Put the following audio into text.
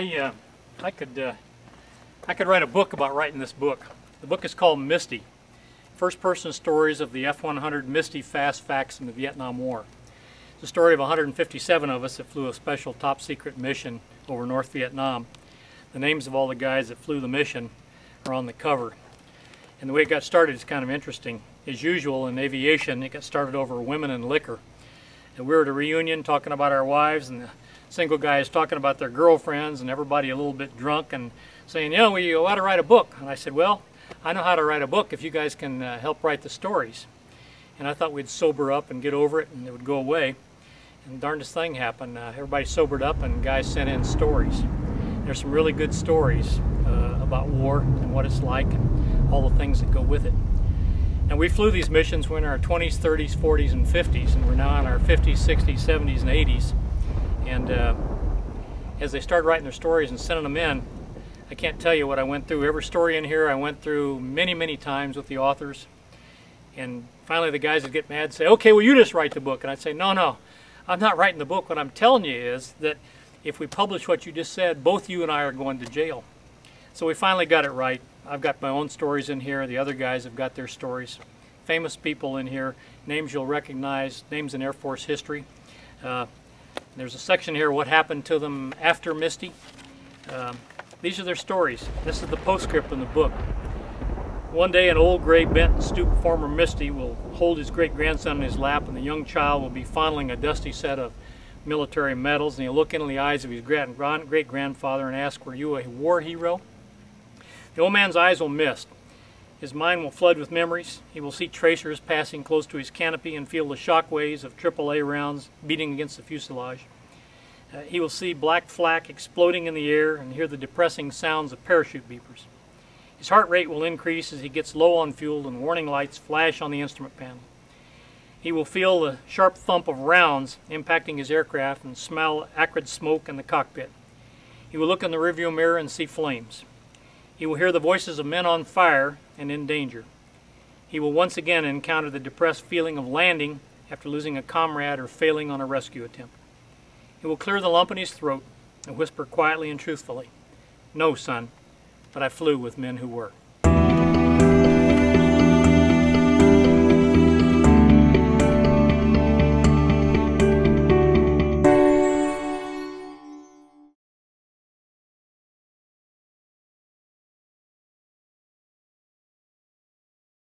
I could write a book about writing this book. The book is called Misty, First-Person Stories of the F-100 Misty Fast Facts in the Vietnam War. It's the story of 157 of us that flew a special top-secret mission over North Vietnam. The names of all the guys that flew the mission are on the cover. And the way it got started is kind of interesting. As usual in aviation, it got started over women and liquor. And we were at a reunion talking about our wives, and the single guys talking about their girlfriends, and everybody a little bit drunk and saying, you know, we ought to write a book. And I said, well, I know how to write a book if you guys can help write the stories. And I thought we'd sober up and get over it and it would go away. And the darndest thing happened. Everybody sobered up and guys sent in stories. There's some really good stories about war and what it's like and all the things that go with it. And we flew these missions when we were in our 20s, 30s, 40s, and 50s, and we're now in our 50s, 60s, 70s, and 80s. And as they started writing their stories and sending them in, I can't tell you what I went through. Every story in here I went through many, many times with the authors. And finally the guys would get mad and say, okay, well, you just write the book. And I'd say, no, I'm not writing the book. What I'm telling you is that if we publish what you just said, both you and I are going to jail. So we finally got it right. I've got my own stories in here. The other guys have got their stories. Famous people in here, names you'll recognize, names in Air Force history. There's a section here, what happened to them after Misty. These are their stories. This is the postscript in the book. One day an old, gray, bent, and stooped former Misty will hold his great-grandson in his lap, and the young child will be fondling a dusty set of military medals, and he'll look into the eyes of his great-grandfather and ask, were you a war hero? The old man's eyes will mist. His mind will flood with memories. He will see tracers passing close to his canopy and feel the shock waves of AAA rounds beating against the fuselage. He will see black flak exploding in the air and hear the depressing sounds of parachute beepers. His heart rate will increase as he gets low on fuel and warning lights flash on the instrument panel. He will feel the sharp thump of rounds impacting his aircraft and smell acrid smoke in the cockpit. He will look in the rearview mirror and see flames. He will hear the voices of men on fire and in danger. He will once again encounter the depressed feeling of landing after losing a comrade or failing on a rescue attempt. He will clear the lump in his throat and whisper quietly and truthfully, no, son, but I flew with men who were.